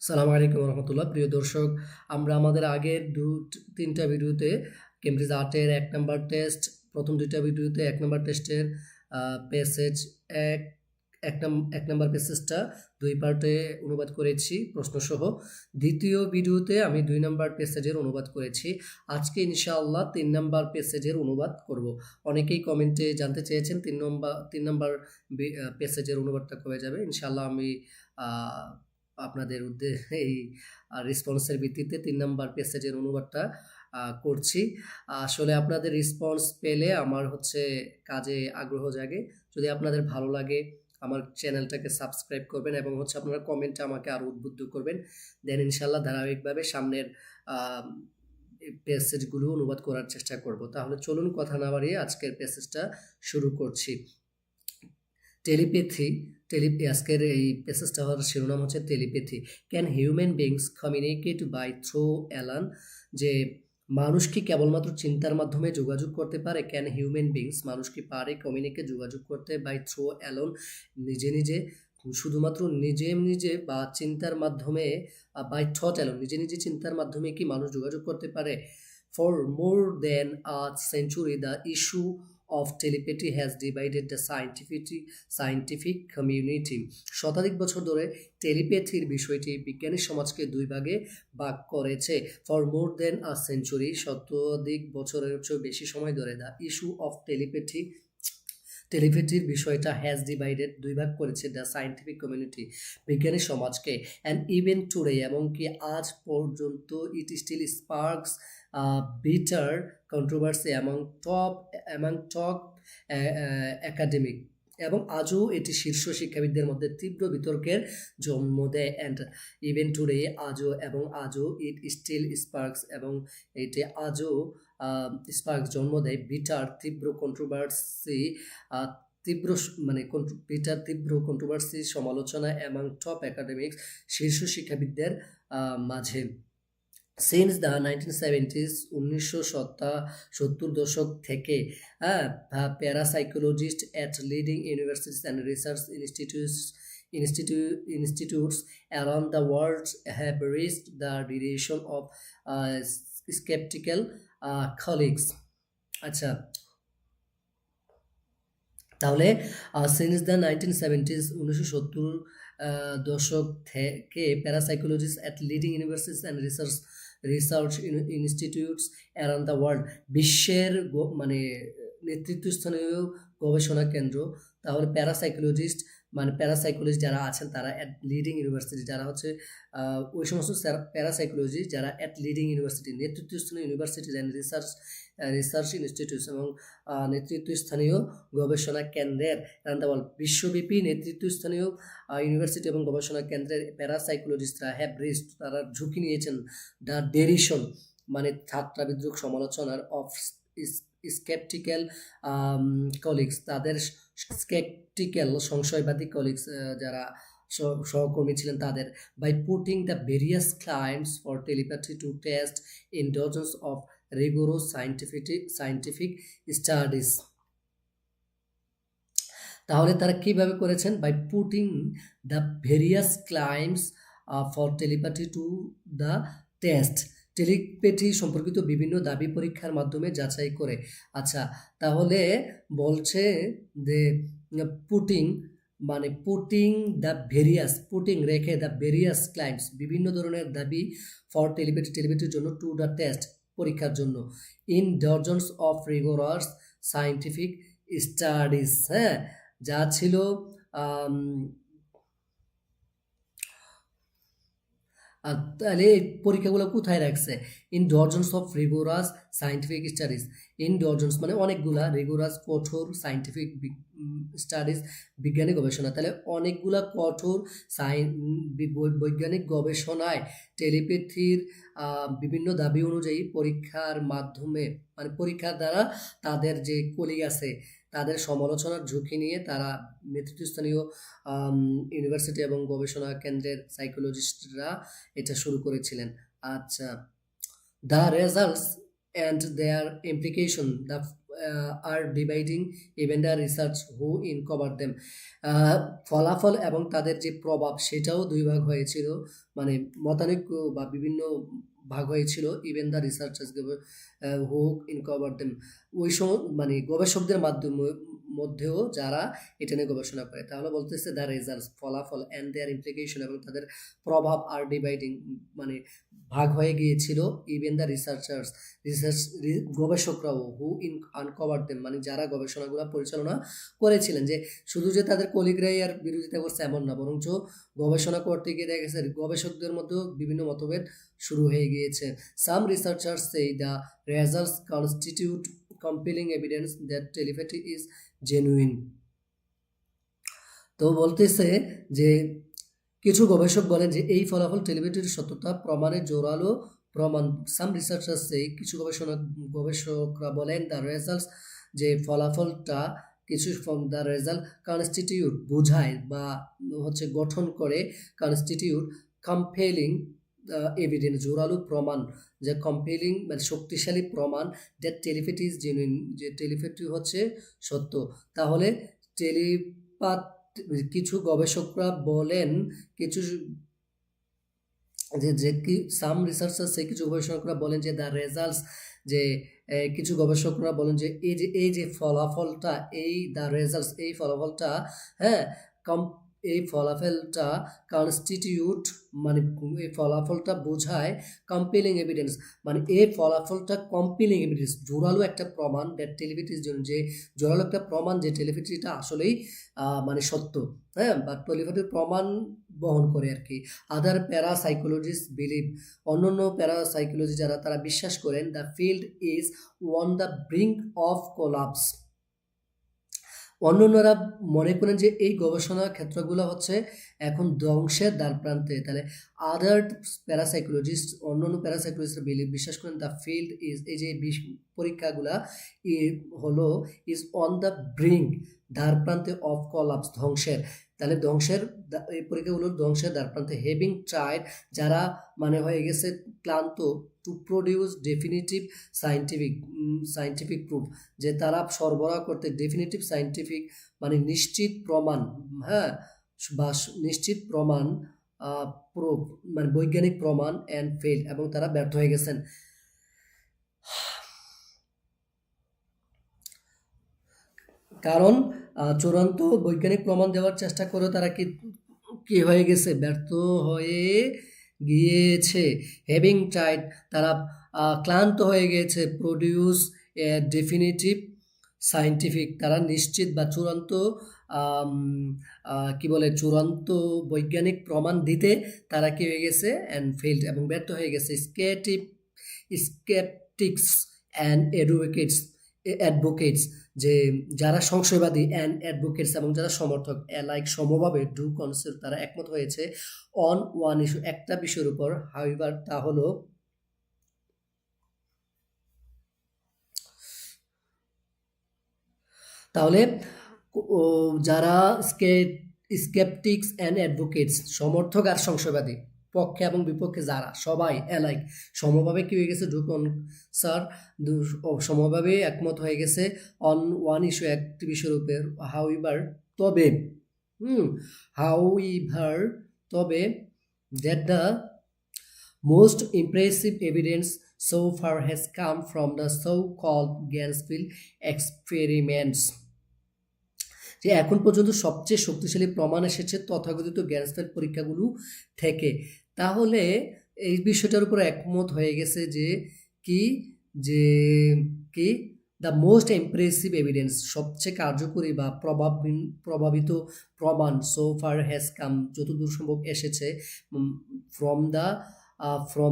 সালাম আলাইকুম রহমতুল্লাহ। প্রিয় দর্শক, আমরা আমাদের আগের তিনটা ভিডিওতে কেমব্রিজ আর্টের 1 নাম্বার টেস্ট, প্রথম দুইটা ভিডিওতে 1 নাম্বার টেস্টের প্যাসেজ এক এক নাম্বার প্যাসেজটা 2 পার্টে অনুবাদ করেছি প্রশ্নসহ। দ্বিতীয় ভিডিওতে আমি 2 নাম্বার প্যাসেজের অনুবাদ করেছি। আজকে ইনশাআল্লাহ 3 নাম্বার প্যাসেজের অনুবাদ করব। অনেকেই কমেন্টে জানতে চেয়েছেন 3 নাম্বার প্যাসেজের অনুবাদটা কবে যাবে। ইনশাআল্লাহ আমি আপনাদের উদ্দেশ্যে এই রেসপন্সের ভিত্তিতে 3 নাম্বার প্যাসেজের অনুবাদটা করছি। আসলে আপনাদের রেসপন্স পেলে আমার কাজে আগ্রহ জাগে। যদি আপনাদের ভালো লাগে আমার চ্যানেলটাকে সাবস্ক্রাইব করবেন এবং আপনারা কমেন্টে আমাকে আরও উদ্বুদ্ধ করবেন। দেন ইনশাআল্লাহ ধারাবাহিকভাবে সামনের প্যাসেজগুলো অনুবাদ করার চেষ্টা করব। তাহলে চলুন কথা না বাড়িয়ে আজকের প্যাসেজটা শুরু করছি। টেলিপ্যাথি আজকের এই প্যাসেজটা হওয়ার শিরোনাম হচ্ছে telepathy. Can human beings communicate by through alone? যে মানুষ কি কেবলমাত্র চিন্তার মাধ্যমে যোগাযোগ করতে পারে? ক্যান হিউম্যান বিংস, মানুষ কি পারে কমিউনিকেট যোগাযোগ করতে বাই থ্রো অ্যালোন, নিজে নিজে, শুধুমাত্র নিজে নিজে বা চিন্তার মাধ্যমে, বাই থট অ্যালোন, নিজে নিজে চিন্তার মাধ্যমে কি মানুষ যোগাযোগ করতে পারে? For more than a century the issue of telepathy has divided the scientific community. শতাধিক বছর ধরে টেলিপ্যাথির বিষয়টি বিজ্ঞানী সমাজকে দুই ভাগে ভাগ করেছে। For more than a century, শতাধিক বছরের চেয়ে বেশি সময় ধরে দ্য ইস্যু অফ টেলিপ্যাথির বিষয়টা হ্যাজ ডিভাইডেড, দুই ভাগ করেছে দ্য সায়েন্টিফিক কমিউনিটি, বিজ্ঞানী সমাজকে। অ্যান্ড ইভেন টুডে, এমনকি আজ পর্যন্ত, it still sparks bitter controversy among top academic, এবং আজও এটি শীর্ষ শিক্ষাবিদদের মধ্যে তীব্র বিতর্কের জন্ম দেয়। অ্যান্ড ইভেন টুডে, আজও ইট স্টিল স্পার্কস, এবং এটি আজও স্পার্কস জন্ম দেয় বিটার তীব্র কন্ট্রোভার্সি, তীব্র কন্ট্রোভার্সি সমালোচনা এবং টপ একাডেমিক্স, শীর্ষ শিক্ষাবিদদের মাঝে। সিন্স দ্য 1970s, 1970 দশক থেকে parapsychologist at leading universities and research institutes around the world have raised the relation of skeptical colleagues. আচ্ছা, তাহলে সিন্স দ্য 1970s, 1970 দশক থেকে parapsychologist at leading universities and research institutes around the world, বিশ্বের নেতৃত্বস্থানীয় গবেষণা কেন্দ্র। তাহলে প্যারাসাইকোলজিস্ট যারা আছেন তারা অ্যাট লিডিং ইউনিভার্সিটি, যারা ওই সমস্ত প্যারাসাইকোলজিস্ট যারা অ্যাট লিডিং ইউনিভার্সিটি, নেতৃত্বস্থানীয় ইউনিভার্সিটিজ অ্যান্ড রিসার্চ ইনস্টিটিউটস, এবং নেতৃত্বস্থানীয় গবেষণা কেন্দ্রের বিশ্বব্যাপী নেতৃত্বস্থানীয় ইউনিভার্সিটি এবং গবেষণা কেন্দ্রের প্যারাসাইকোলজিস্টরা তারা ঝুঁকি নিয়েছেন দ্য ডেরিশন, ঠাট্টা বিদ্রুপ সমালোচনার অফ স্কেপটিক্যাল কলিগস, তাদের স্কেপটিক্যাল সংশয়বাদী কলিগস যারা সহকর্মী ছিলেন তাদের, by putting the various claims for telepathy to test in dozens of rigorous scientific studies. তাহলে তারা কিভাবে করেছেন? By putting the various claims for telepathy to the test, telepathy সম্পর্কিত বিভিন্ন দাবি পরীক্ষার মাধ্যমে যাচাই করে। আচ্ছা, তাহলে বলছে যে পুটিং রেখে দ্য ভেরিয়াস ক্লাইমস, বিভিন্ন ধরনের দাবি, ফর টেলিপ্যাথির জন্য, টু দ্য টেস্ট পরীক্ষার জন্য, in dozens of rigorous scientific studies, যা ছিল তাহলে এই পরীক্ষাগুলো কোথায় রাখছে? In dozens of rigorous scientific studies, in dozens অনেকগুলা, রিগোরাস কঠোর, সায়েন্টিফিক স্টাডিজ বিজ্ঞানী গবেষণা, তাহলে অনেকগুলা কঠোর বৈজ্ঞানিক গবেষণায় টেলিপ্যাথির বিভিন্ন দাবি অনুযায়ী পরীক্ষার মাধ্যমে, পরীক্ষার দ্বারা তাদের যে কলিগ আছে তাদের সমালোচনার ঝুঁকি নিয়ে তারা নেতৃত্বস্থানীয় ইউনিভার্সিটি এবং গবেষণা কেন্দ্রের সাইকোলজিস্টরা এটা শুরু করেছিলেন। আচ্ছা, the results and their implication, আর dividing even the research who uncover them. ফলাফল এবং তাদের যে প্রভাব সেটাও দুই ভাগ হয়েছিল, মানে মতানৈক্য বা বিভিন্ন ভাগ হয়েছিল। Even the researchers who uncover them, ওই সময় মানে গবেষকদের মাধ্যমে মধ্যেও যারা এটা নিয়ে গবেষণা করে। তাহলে বলতেছে দ্য রেজাল্টস ফলাফল অ্যান্ড দেয়ার ইমপ্লিকেশন এবং তাদের প্রভাব আর ডিভাইডিং মানে ভাগ হয়ে গিয়েছিল। ইভেন দ্য রিসার্চার্স গবেষকরাও হু আনকভার দেম মানে যারা গবেষণাগুলো পরিচালনা করেছিলেন, যে শুধু যে তাদের কলিগরাই আর বিরোধিতা করছে এমন না, বরঞ্চ গবেষণা করতে গিয়ে দেখা গেছে গবেষকদের মধ্যেও বিভিন্ন মতভেদ শুরু হয়ে গিয়েছে। সাম রিসার্চার্স সেই the results constitute compelling evidence that telepathy is genuine. তো বলতেছে যে কিছু গবেষক বলেন যে এই ফলাফল টেলিপ্যাথির সত্যতা প্রমাণে জোরালো প্রমাণ। সাম রিসার্চার্স সেই কিছু গবেষকরা বলেন দ্য রেজাল্টস যে ফলাফলটা কিছু ফ্রম দ্য রেজাল্ট কনস্টিটিউট বোঝায় বা হচ্ছে গঠন করে, কনস্টিটিউট কম্পেলিং এভিডেন্স জোরালো প্রমাণ, যে কম্পেলিং মানে শক্তিশালী প্রমাণ দ্যাট টেলিপ্যাথি ইজ জেনুইন যে টেলিপ্যাথি হচ্ছে সত্য। তাহলে টেলিপ্যাথ কিছু গবেষকরা বলেন কিছু যে কি সাম রিসার্চার্স সেই কিছু গবেষকরা বলেন যে দ্য রেজাল্টস যে কিছু গবেষকরা বলেন যে এই যে ফলাফলটা এই দ্য রেজাল্টস এই ফলাফলটা হ্যাঁ এই ফলাফলটা কনস্টিটিউট মানে এই ফলাফলটা বোঝায় কম্পেলিং এভিডেন্স, মানে এই ফলাফলটা কম্পেলিং এভিডেন্স জোরালো একটা প্রমাণ দ্যাট টেলিপ্যাথির জন্য, যে জোরালো একটা প্রমাণ যে টেলিপ্যাথিটা আসলেই মানে সত্য, হ্যাঁ বা টেলিপ্যাথির প্রমাণ বহন করে আর কি। আদার প্যারাসাইকোলজিস্ট বিলিভ অন্যান্য প্যারাসাইকোলজি যারা তারা বিশ্বাস করেন the field is on the brink of collapse. অন্যান্যরা মনে করেন যে এই গবেষণা ক্ষেত্রগুলো হচ্ছে এখন ধ্বংসের দ্বারপ্রান্তে। তাহলে আদার প্যারাসাইকোলজিস্ট অন্যান্য প্যারাসাইকোলজিস্ট বিশ্বাস করেন দ্য ফিল্ড ইজ এই যে পরীক্ষাগুলা হলো ইজ অন দ্য ব্রিঙ্ক দ্বারপ্রান্তে অফ কলাপস ধ্বংসের। তাহলে ধ্বংসের এই পরীক্ষাগুলোর ধ্বংসের দ্বারপ্রান্তে হেভিং ট্রাইড যারা মানে হয়ে গেছে ক্লান্ত to produce definitive scientific proof যে তারা সরবরাহ করতে ডেফিনিটিভ সাইন্টিফিক মানে নিশ্চিত প্রমাণ, হ্যাঁ বা নিশ্চিত প্রমাণ প্রুফ মানে বৈজ্ঞানিক প্রমাণ অ্যান্ড ফেল এবং তারা ব্যর্থ হয়ে গেছেন। কারণ চূড়ান্ত বৈজ্ঞানিক প্রমাণ দেওয়ার চেষ্টা করে তারা কি হয়ে গেছে ব্যর্থ হয়ে গিয়েছে। হ্যাভিং ট্রাইড তারা ক্লান্ত হয়ে গিয়েছে প্রডিউস এ ডেফিনিটিভ সাইন্টিফিক তারা নিশ্চিত বা চূড়ান্ত কি বলে চূড়ান্ত বৈজ্ঞানিক প্রমাণ দিতে তারা কি হয়ে গেছে অ্যান্ড ফেইল্ড এবং ব্যর্থ হয়ে গেছে। স্কেপটিক্স অ্যান্ড অ্যাডভোকেটস যে যারা সংশয়বাদী অ্যান্ড অ্যাডভোকেটস এবং যারা সমর্থক লাইক সমভাবে ডু কনসেপ্ট তারা একমত হয়েছে অন ওয়ান ইস্যু একটা বিষয়ের উপর। হাউএভার তা হলো তাহলে যারা স্কেপটিক্স অ্যান্ড অ্যাডভোকেটস সমর্থক আর সংশয়বাদী পক্ষে এবং বিপক্ষে যারা সবাই অ্যালাইক সমভাবে কি হয়ে গেছে স্যার সমভাবে একমত হয়ে গেছে অন ওয়ান ইস্যু একটি বিষয়ের উপর। হাউএভার তবে তবে that the most impressive evidence so far has come from the so-called Ganzfeld experiments যে এখন পর্যন্ত সবচেয়ে শক্তিশালী প্রমাণ এসেছে তথাকথিত গ্যান্সফেল্ড পরীক্ষাগুলো থেকে। তাহলে এই বিষয়টার উপর একমত হয়ে গেছে যে কি দ্য মোস্ট ইমপ্রেসিভ এভিডেন্স সবচেয়ে কার্যকরী বা প্রভাবিত প্রমাণ সো ফার হ্যাজ কাম যতদূর সম্ভব এসেছে ফ্রম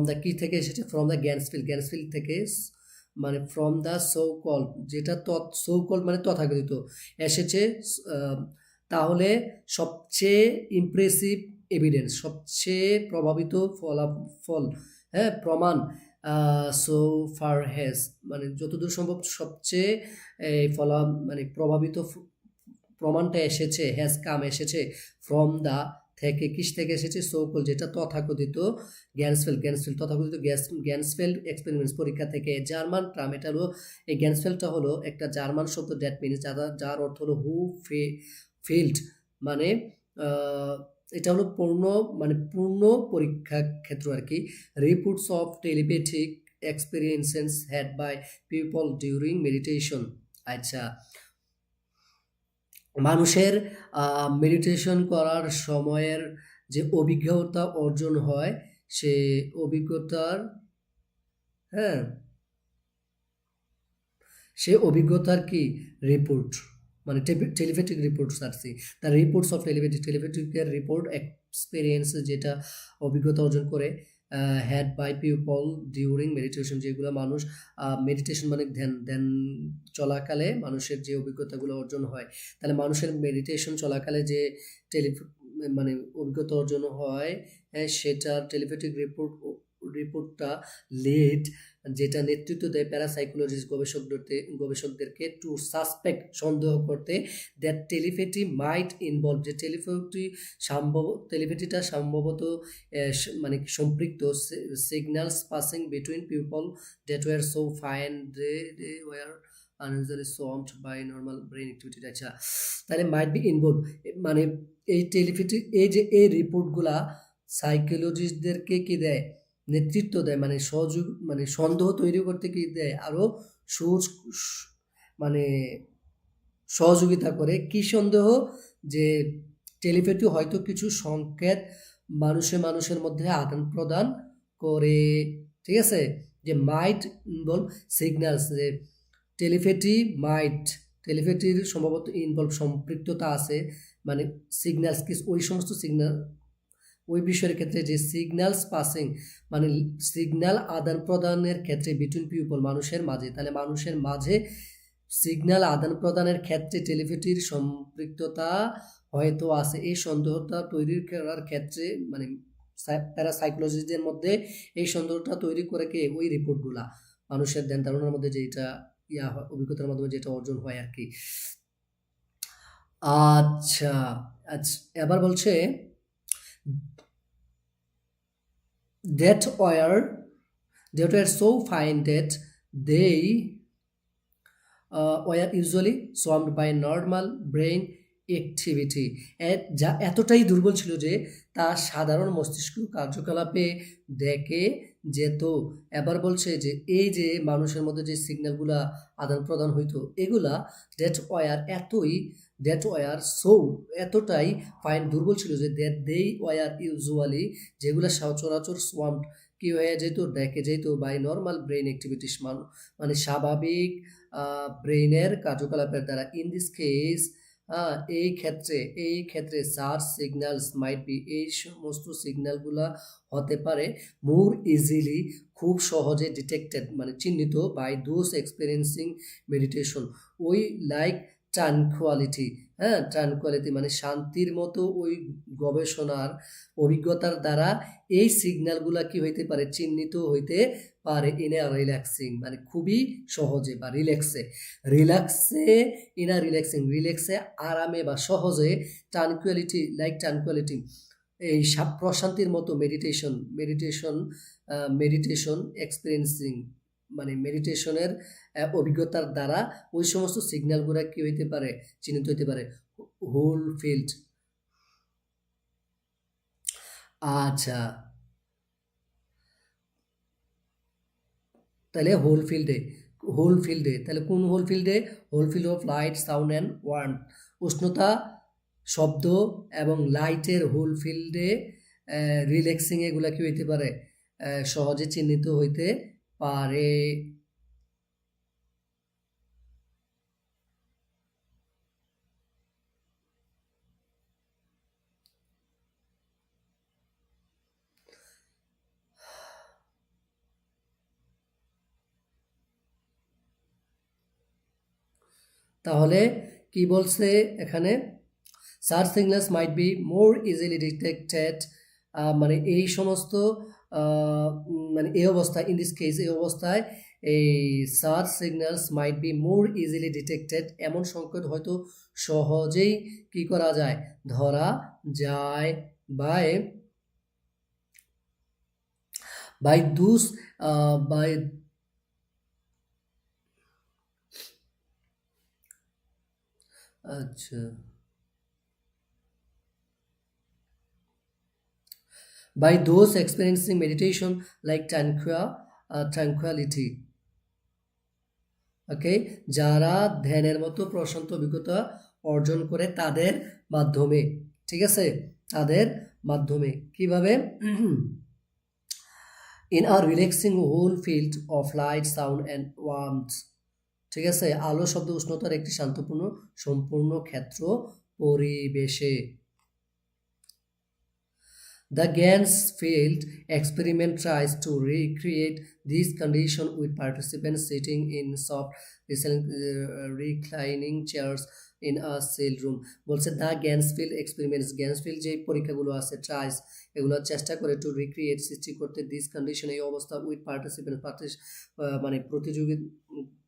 দ্য কি থেকে এসেছে ফ্রম দ্য গ্যান্সফিল্ড থেকে মানে ফ্রম দ্য সো কল যেটা সো কল মানে তথাকথিত এসেছে। তাহলে সবচেয়ে ইমপ্রেসিভ এভিডেন্স সবচেয়ে প্রভাবিত ফলাফল হ্যাঁ প্রমাণ সো ফার হ্যাজ মানে যতদূর সম্ভব সবচেয়ে মানে প্রভাবিত প্রমাণটা এসেছে হ্যাজ কাম এসেছে ফ্রম দ্য থেকে কিস থেকে এসেছে সোকল, যেটা তথাকথিত গ্যান্সফেল্ড তথাকথিত গ্যান্সফেল্ড এক্সপেরিমেন্টস পরীক্ষা থেকে। জার্মান টার্ম, এটা হলো এই গ্যান্সফেল্ডটা হলো একটা জার্মান শব্দ, দ্যাট মিনস যার অর্থ হলো হু ফিল্ড, মানে এটা হলো পূর্ণ পরীক্ষা ক্ষেত্র আর কি। Reports of telepathic experiences had by people during meditation. আচ্ছা, মানুষের মেডিটেশন করার সময়ের যে অভিজ্ঞতা অর্জন হয়, সে অভিজ্ঞতার সে অভিজ্ঞতার কি রিপোর্ট, মানে টেলিপ্যাথিক রিপোর্টস আসছে, তার রিপোর্টস অফ টেলিপ্যাথিকের রিপোর্ট এক্সপেরিয়েন্স, যেটা অভিজ্ঞতা অর্জন করে had by people during meditation, যেগুলো মানুষ মেডিটেশন মানে ধ্যান চলাকালে মানুষের যে অভিজ্ঞতাগুলো অর্জন হয়। তাহলে মানুষের মেডিটেশন চলাকালে যে মানে অভিজ্ঞতা অর্জন হয়, সেটার টেলিপ্যাথিক রিপোর্টটা লিড, যেটা নেতৃত্ব দেয় প্যারাসাইকোলজিস্ট গবেষকদেরকে টু সাসপেক্ট, সন্দেহ করতে, দ্যাট টেলিপ্যাথি মাইট ইনভলভ, যে টেলিপ্যাথিটা সম্ভবত মানে সম্পৃক্ত signals passing between people that were so fine they were unusually swamped by normal brain activity। আচ্ছা, তাহলে মাইট বি ইনভলভ, মানে এই টেলিপ্যাথি, এই রিপোর্টগুলা সাইকোলজিস্টদেরকে কি দেয়, নেতৃত্ব দেয়, মানে সহযোগ, মানে সন্দেহ তৈরি করতে কি দেয়, আরো মানে সহযোগিতা করে। কি সন্দেহ? যে টেলিপ্যাথি হয়তো কিছু সংকেত মানুষের মধ্যে আদান প্রদান করে, ঠিক আছে। যে মাইট ইনভলভ সিগন্যালস, যে টেলিপ্যাথির সম্ভবত ইনভলভ, সম্পৃক্ততা আছে, মানে সিগন্যালস, ওই সমস্ত সিগন্যাল, ওই বিষয়ের ক্ষেত্রে যে সিগন্যালস পাসিং, মানে সিগন্যাল আদান প্রদানের ক্ষেত্রে বিটুইন পিপল, মানুষের মাঝে, তাহলে মানুষের মাঝে সিগন্যাল আদান প্রদানের ক্ষেত্রে টেলিপ্যাথির সম্পৃক্ততা হয়তো আছে। এই সন্দেহটা তৈরি করার ক্ষেত্রে, মানে প্যারাসাইকোলজিস্টদের মধ্যে এই সন্দেহটা তৈরি করে কে, ওই রিপোর্টগুলা, মানুষের ধ্যান ধারণার মধ্যে যেটা অভিজ্ঞতার মাধ্যমে যেটা অর্জন হয় আর কি। আচ্ছা, এবার বলছে that were so fine that they were usually swamped by normal brain activity, যা এতটাই দুর্বল ছিল যে তা সাধারণ মস্তিষ্ক কার্যকলাপে দেখে যেত। এবার বলছে যে এই যে মানুষের মধ্যে যে সিগন্যালগুলা আদান প্রদান হইতো, এগুলা এতটাই ফাইন, দুর্বল ছিল যে they were usually, যেগুলা সচরাচর swamped, কি হয়ে যেত, দেখে যেত বাই নর্মাল ব্রেন অ্যাক্টিভিটিস, মানে স্বাভাবিক ব্রেনের কার্যকলাপের দ্বারা। ইন দিস কেস, এই ক্ষেত্রে সার্চ সিগন্যালস মাইট বি, এই সমস্ত সিগন্যালগুলা হতে পারে মোর ইজিলি, খুব সহজে ডিটেক্টেড, মানে চিহ্নিত, বাই দোজ এক্সপেরিয়েন্সিং মেডিটেশন, ওই লাইক ট্রানকুয়ালিটি, ট্রানকুয়ালিটি মানে শান্তির মতো, ওই গবেষণার অভিজ্ঞতার দ্বারা এই সিগন্যালগুলা কি হইতে পারে, চিহ্নিত হইতে পারে ইন এ রিল্যাক্সিং, মানে খুবই সহজে বা রিল্যাক্সে আরামে বা সহজে, ট্রানকুয়ালিটি এই প্রশান্তির মতো, মেডিটেশন এক্সপেরিয়েন্সিং, মানে মেডিটেশনের অভিজ্ঞতার দ্বারা ওই সমস্ত সিগন্যালগুলা কি হইতে পারে, চিহ্নিত হইতে পারে। Whole field. আচ্ছা, তাহলে হোল ফিল্ডে, তাহলে কোন whole field of light, sound and warmth, উষ্ণতা, শব্দ এবং লাইটের হোল ফিল্ডে রিল্যাক্সিং, এগুলা কি হইতে পারে, সহজে চিহ্নিত হইতে পারে। তাহলে কি বলছে এখানে, search signals might be more easily detected, মানে এই সমস্ত মানে এই অবস্থায়, ইন দিস কেস, এই অবস্থায় এই search signals might be more easily detected, এমন সংকেত হয়তো সহজেই কি করা যায়, ধরা যায়। by by those by আচ্ছা by those experiencing meditation like tranquility. ওকে, যারা ধ্যানের মতো প্রশান্ত অভিজ্ঞতা অর্জন করে তাদের মাধ্যমে, ঠিক আছে, তাদের মাধ্যমে কিভাবে? In a relaxing whole field of light sound and warmth, ঠিক আছে, আলো শব্দ উষ্ণতার একটি শান্তপূর্ণ সম্পূর্ণ ক্ষেত্র পরিবেশে। The Gansfield experiment tries to recreate this condition with participants sitting in soft reclining chairs in a sealed room. বলছে দ্য গ্যান্সফিল্ড এক্সপেরিমেন্টস, গ্যান্সফিল্ড যে পরীক্ষাগুলো আছে ট্রাইস, এগুলো চেষ্টা করে টু রিক্রিয়েট সৃষ্টি করতে দিস কন্ডিশন এই অবস্থা উইথ পার্টিসিপেন্ট মানে প্রতিযোগী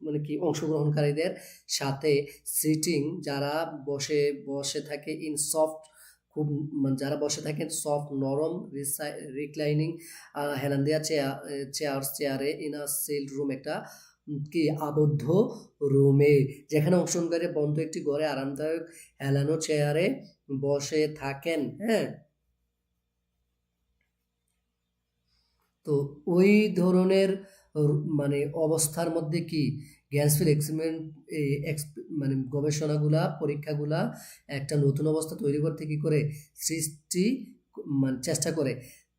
মানে কি অংশগ্রহণকারীদের সাথে সিটিং যারা বসে বসে থাকে ইন সফট খুব যারা বসে থাকেন সফট নরম রিক্লাইনিং হেলান দেওয়া চেয়ারে ইন আ সিল্ড রুম একটা কি আবদ্ধ রুমে, যেখানে অংশগ্রহণকারী বন্ধ একটি ঘরে আরামদায়ক হেলানো চেয়ারে বসে থাকেন। হ্যাঁ, তো ওই ধরনের মানে অবস্থার মধ্যে কি গ্যান্সফিল্ড এক্সপেরিমেন্ট মানে গবেষণাগুলা পরীক্ষাগুলা একটা নতুন অবস্থা তৈরি করতে কি করে সৃষ্টি মানে চেষ্টা করে।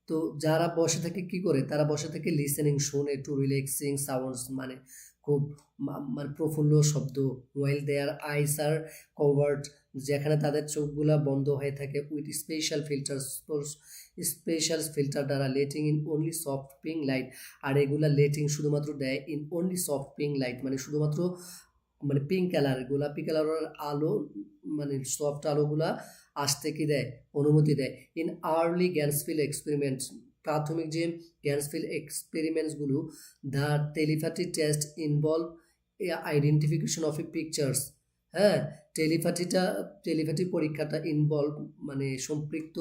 তো যারা বসে থাকে কি করে, তারা বসে থেকে লিসেনিং শুনে টু রিল্যাক্সিং সাউন্ডস মানে খুব মানে প্রফুল্ল শব্দ, ওয়াইল দেয়ার আইস আর কভার্ড, যেখানে তাদের চোখগুলা বন্ধ হয়ে থাকে উইথ স্পেশাল ফিল্টার দ্বারা letting in only soft pink light, আর এগুলা লেটিং শুধুমাত্র দেয় in only soft pink light মানে শুধুমাত্র মানে পিঙ্ক কালার গোলাপি কালারের আলো মানে সফট আলোগুলা আসতে কি দেয় অনুমতি দেয়। ইন আর্লি গ্যান্সফিল্ড এক্সপেরিমেন্ট, প্রাথমিক যে গ্যান্সফিল্ড এক্সপেরিমেন্টসগুলো the telepathy test involve identification of a pictures. হ্যাঁ, টেলিপ্যাথি পরীক্ষাটা ইনভলভ মানে সম্পৃক্ত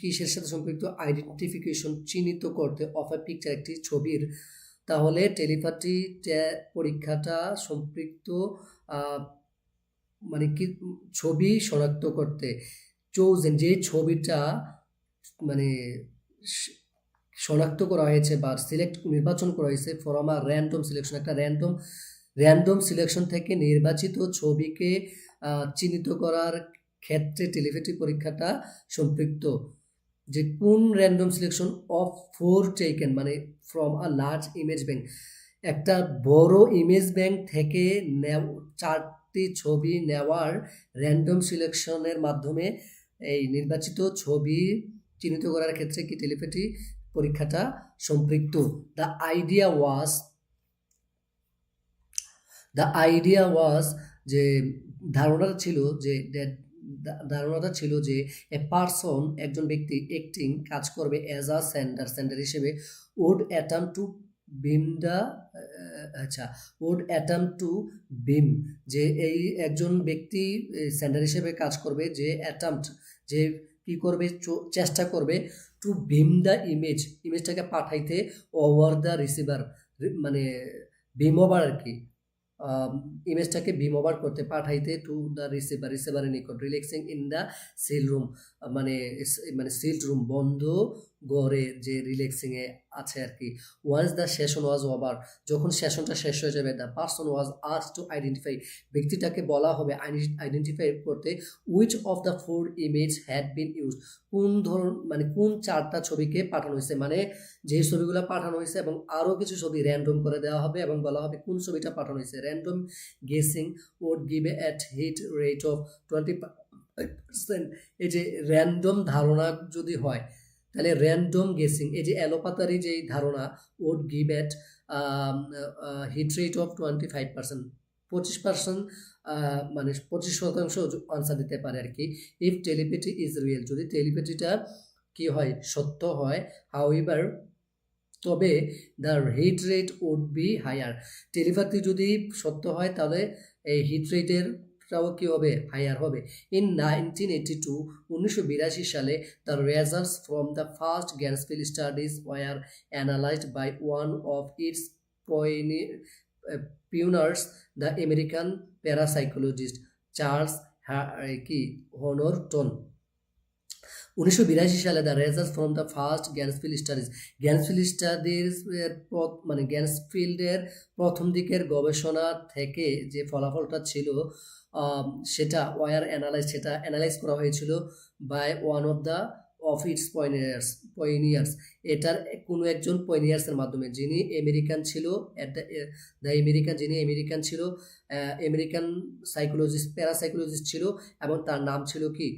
কিসের সাথে সম্পৃক্ত আইডেন্টিফিকেশন চিহ্নিত করতে অফ এ পিকচার একটি ছবির। তাহলে টেলিপ্যাথি পরীক্ষাটা সম্পৃক্ত মানে কি ছবি শনাক্ত করতে চোজেন যে ছবিটা মানে শনাক্ত করা হয়েছে বা নির্বাচন করা হয়েছে ফ্রম আ র্যান্ডম সিলেকশন, একটা র্যান্ডম সিলেকশন থেকে নির্বাচিত ছবিকে চিহ্নিত করার ক্ষেত্রে টেলিপ্যাথি পরীক্ষাটা সম্পৃক্ত। যে কোন র্যান্ডম সিলেকশন অফ 4 টেকেন মানে from a large image bank, একটা বড় ইমেজ ব্যাংক থেকে 4টি ছবি নেওয়ার র্যান্ডম সিলেকশনের মাধ্যমে এই নির্বাচিত ছবি চিহ্নিত করার ক্ষেত্রে কি টেলিপ্যাথি পরীক্ষাটা সম্পৃক্ত। দ্য আইডিয়া ওয়াজ যে ধারণাটা ছিল যে এ পারসন একজন ব্যক্তি অ্যাক্টিং কাজ করবে অ্যাজ আ সেন্ডার হিসেবে উড অ্যাটেম্প টু বিম যে এই একজন ব্যক্তি সেন্ডার হিসেবে কাজ করবে যে যে কি করবে চেষ্টা করবে টু বিম দ্য ইমেজটাকে পাঠাইতে ওভার দ্য রিসিভার মানে বিম ওভার আর কি ইমেজটাকে বিম ওভার করতে পাঠাইতে টু দ্য রিসিভারের নিকট relaxing in the seal room মানে সিল্ড রুম বন্ধ ঘরে যে রিল্যাক্সিং এ আছে আর কি। Once the session was over, যখন সেশনটা শেষ হয়ে যাবে the person was asked to identify, ব্যক্তিটাকে বলা হবে আইডেন্টিফাই করতে which of the 4 image had been use, কোন মানে কোন 4টা ছবিকে পাঠানো হয়েছে, মানে যে ছবিগুলো পাঠানো হয়েছে এবং আরও কিছু ছবি র্যান্ডম করে দেওয়া হবে এবং বলা হবে কোন ছবিটা পাঠানো হয়েছে। Random guessing would give a hit rate of 20%। এই যে র্যান্ডম ধারণা যদি হয় তাহলে র্যান্ডম গেসিং এই যে অ্যালোপাতারি যে ধারণা would give a hit rate of 25%, 25% মানে 25% আনসার দিতে পারে আর কি। ইফ টেলিপ্যাথি ইজ রিয়েল, যদি টেলিপ্যাথিটা কি হয় সত্য হয়, হাউএভার তবে the hit rate would be higher, telepathy যদি সত্য হয় তাহলে এই হিট রেটের রেজাল্টটাও কি হবে, হায়ার হবে। ইন 1982 1982 সালে the results from the first Ganzfeld studies were analyzed by one of its pioneers the American parapsychologist Charles কি হনরটন। 1982 সালে the results from the first Ganzfeld studies, Ganzfeld studies এর মানে গ্যান্সফিল্ডের প্রথম দিকের গবেষণা থেকে যে ফলাফলটা ছিল সেটা সেটা অ্যানালাইজ করা হয়েছিল বাই ওয়ান অফ ইটস পয়নিয়ার্স, এটার কোনো একজন পয়নিয়ার্সের মাধ্যমে, যিনি আমেরিকান ছিল, যিনি আমেরিকান ছিল, আমেরিকান প্যারাসাইকোলজিস্ট ছিল, এবং তার নাম ছিল কি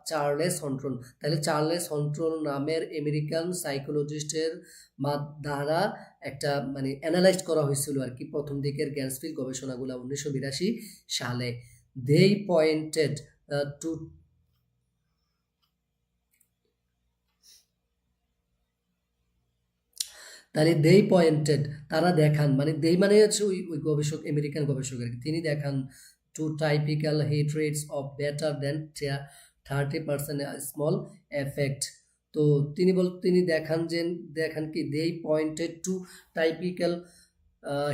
চার্লেস হন্টন। তাহলে চার্লেস হন্টন নামের আমেরিকান সাইকোলজিস্টের দ্বারা একটা মানে অ্যানালাইজ করা হয়েছিল আর কি প্রথম দিকের গ্যান্সফিল্ড গবেষণাগুলো 1982 সালে। they pointed to তাহলে তারা দেখান, মানে মানে হচ্ছে ওই গবেষক, আমেরিকান গবেষকের, তিনি দেখান to typical hit rates of better than 30% small effect. তো তিনি দেখান কি they pointed to typical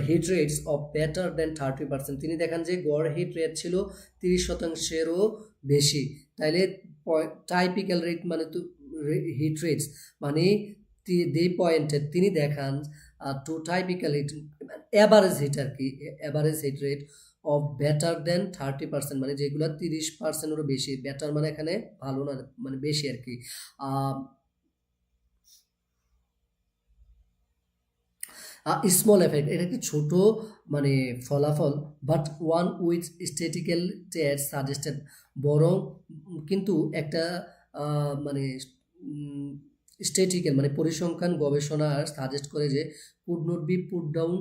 hit rates of better than 30%, তিনি দেখান যে গড় হিট রেট ছিল 30%-এরও বেশি। তাইলে টাইপিক্যাল রেট মানে তো হিট রেটস মানে তিনি দেখান to typical hit, average hit আর কি, average hit rate of better than 30%, মানে যেগুলো 30%-এরও বেশি। বেটার মানে এখানে ভালো না, মানে বেশি আর কি। স্মল এফেক্ট, এটা একটি ছোট মানে ফলাফল, but one with statistical test suggested, বরং কিন্তু একটা মানে স্ট্যাটিক্যাল মানে পরিসংখ্যান গবেষণা সাজেস্ট করে যে could not be put down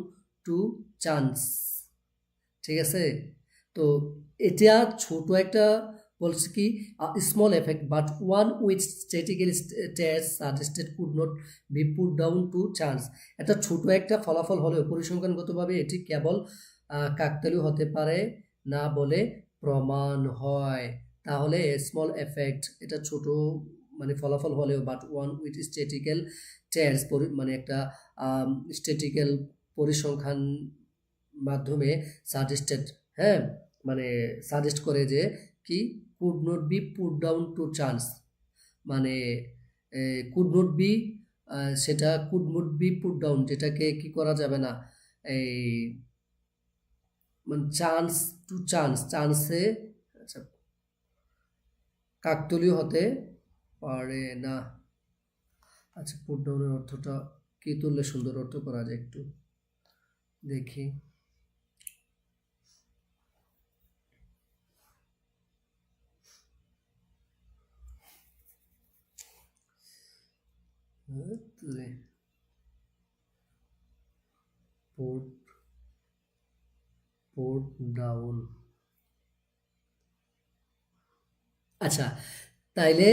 to chance. ঠিক আছে, তো এটা ছোট একটা বলছে কি small effect, but one with statistical test suggested could not be put down to chance. এটা ছোট একটা ফলাফল হলেও পরিসংখ্যানগতভাবে এটি কেবল কাকতালীয় হতে পারে না বলে প্রমাণ হয়। তাহলে স্মল এফেক্ট, এটা ছোট মানে ফলাফল হলেও, but one with statistical test মানে একটা স্ট্যাটিক্যাল পরিসংখ্যান মাধ্যমে সাজেস্টেড, হ্যাঁ মানে সাজেস্ট করে যে কি could not be put down to chance, মানে কুড নট বি সেটা could not be put down, যেটাকে কি করা যাবে না, এই মানে চান্স টু চান্সে আচ্ছা কাকতালীয় হতে পারে না। আচ্ছা, পুট ডাউনের অর্থটা কি তুললে সুন্দর অর্থ করা যায় একটু দেখি। পুট ডাউন, আচ্ছা তাইলে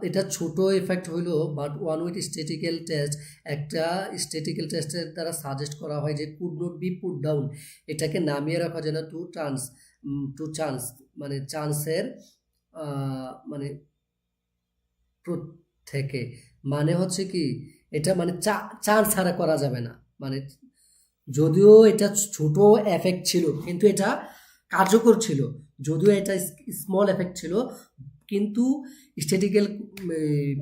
এটা ছোট এফেক্ট হইলো, but one with statistical test, একটা স্ট্যাটিক্যাল টেস্টের দ্বারা সাজেস্ট করা হয় যে could not be put down, এটাকে নামিয়ে রাখা যায় না টু চান্স মানে চান্সের মানে থেকে, মানে হচ্ছে কি এটা মানে চান্স ছাড়া করা যাবে না, মানে যদিও এটা ছোট এফেক্ট ছিল কিন্তু এটা কার্যকর ছিল, যদিও এটা স্মল এফেক্ট ছিল কিন্তু স্ট্যাটিক্যাল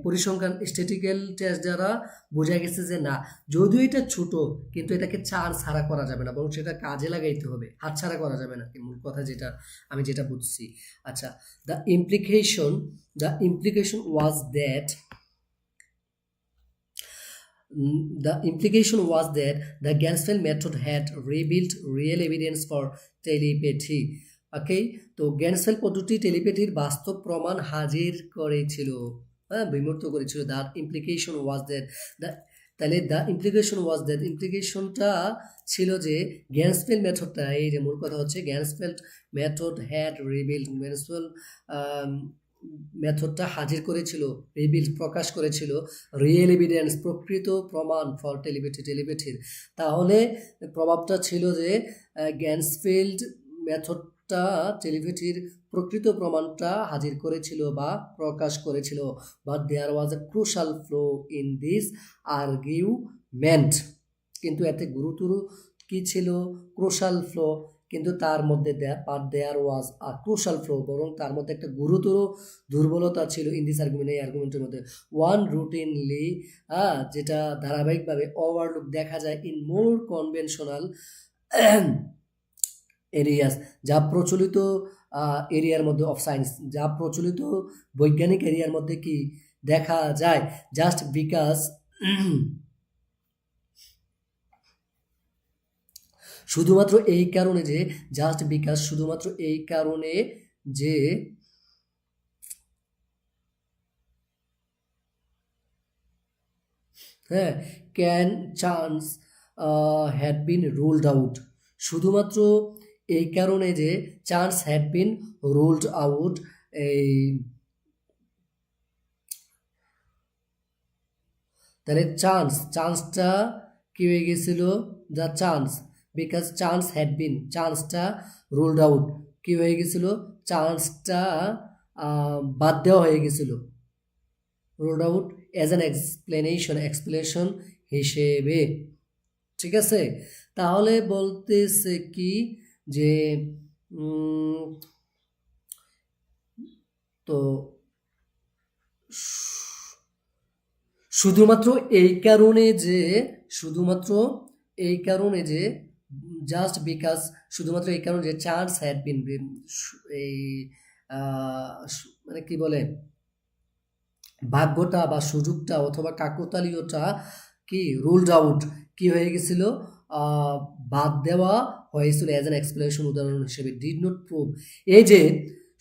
পরিসংখ্যান স্ট্যাটিক্যাল টেস্ট দ্বারা বোঝা গেছে যে না, যদিও এটা ছোট কিন্তু এটাকে চান্স ছাড়া করা যাবে না, বরং সেটা কাজে লাগাইতে হবে, হাত ছাড়া করা যাবে না, মূল কথা যেটা বুঝছি। আচ্ছা, the implication was that the Gansfeld method had revealed real evidence for telepathy. ওকে, তো গ্যান্সফেল পদ্ধতি টেলিপ্যাথির বাস্তব প্রমাণ হাজির করেছিল, বিমূর্ত করেছিল। দ্য ইমপ্লিকেশন ওয়াজ দ্যাট ইমপ্লিকেশনটা ছিল যে গ্যান্সফেল মেথডটা, এই যে মূল কথা হচ্ছে গ্যান্সফেল মেথড হ্যাড রিভিলড, মেথডটা হাজির করেছিল, প্রকাশ করেছিল রিয়েল এভিডেন্স, প্রকৃত প্রমাণ ফর টেলিপ্যাথির। তাহলে প্রভাবটা ছিল যে গ্যান্সফিল্ড মেথডটা টেলিপ্যাথির প্রকৃত প্রমাণটা হাজির করেছিল বা প্রকাশ করেছিল, but there was a crucial flaw in this argument. কিন্তু এতে গুরুতর কি ছিল? Crucial flaw. কিন্তু তার মধ্যে দেয়ার ওয়াজ আ ক্রুশাল ফ্লো, বরং তার মধ্যে একটা গুরুতর দুর্বলতা ছিল ইন দিস আর্গুমেন্ট, এই আর্গুমেন্টের মধ্যে। ওয়ান রুটিনলি, যেটা ধারাবাহিকভাবে ওভারলুক দেখা যায় ইন মোর কনভেনশনাল এরিয়াস, যা প্রচলিত এরিয়ার মধ্যে অফ সায়েন্স, যা প্রচলিত বৈজ্ঞানিক এরিয়ার মধ্যে কি দেখা যায়। জাস্ট বিকজ শুধুমাত্র এই কারণে যে শুধুমাত্র এই কারণে যে হ্যাঁ, can chance had been ruled out, শুধুমাত্র এই কারণে যে chance had been ruled out, এই তাহলে চান্সটা কি হয়ে গেছিল? The chance, because chance had been, চান্সটা রুলড আউট কি হয়ে গেছিল? চান্সটা বাদ দেওয়া হয়ে গেছিল, ruled out as an explanation হিসেবে। ঠিক আছে, তাহলে বলতেছে কি যে তো শুধুমাত্র এই কারণে যে জাস্ট বিকজ, শুধুমাত্র এই কারণে যে চান্স হ্যাড বিন, এই মানে কি বলে, ভাগ্যটা বা সুযোগটা অথবা কাকতালীয়টা কি রুলড আউট কি হয়ে গেছিল? বাদ দেওয়া হয়েছিল অ্যাজ অ্যান এক্সপ্লেনেশন, উদাহরণ হিসেবে। ডিড নট প্রুভ, এই যে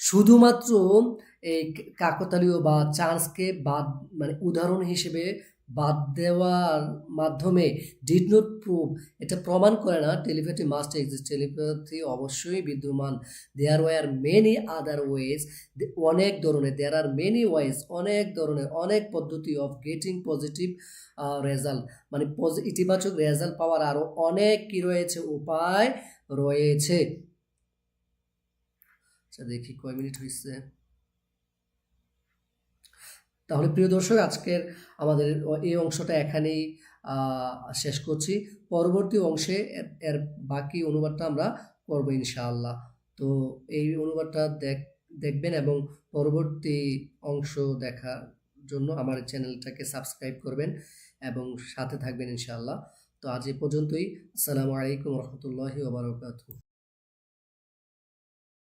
শুধুমাত্র এই কাকতালীয় বা চান্সকে বাদ, মানে উদাহরণ হিসেবে বাদ দেওয়ার মাধ্যমে ডিড নট প্রুভ, এটা প্রমাণ করে না টেলিপ্যাথি মাস্ট এক্সিস্ট, টেলিপ্যাথি অবশ্যই বিদ্যমান। There were many other ways, অনেক ধরনের, দেয়ার আর মেনি ওয়েজ, অনেক ধরনের, অনেক পদ্ধতি অফ গেটিং পজিটিভ রেজাল্ট, মানে ইতিবাচক রেজাল্ট পাওয়ার আরও অনেক কি রয়েছে, উপায় রয়েছে। আচ্ছা দেখি কয় মিনিট হয়েছে। তাহলে প্রিয় দর্শক, আজকের আমাদের এই অংশটা এখানেই শেষ করছি। পরবর্তী অংশে এর বাকি অনুবাদটা আমরা করব ইনশাআল্লাহ। তো এই অনুবাদটা দেখবেন এবং পরবর্তী অংশ দেখার জন্য আমার চ্যানেলটাকে সাবস্ক্রাইব করবেন এবং সাথে থাকবেন ইনশাআল্লাহ। তো আজ এই পর্যন্তই। আসসালামু আলাইকুম রহমতুল্লাহি ওয়া বারাকাতুহু।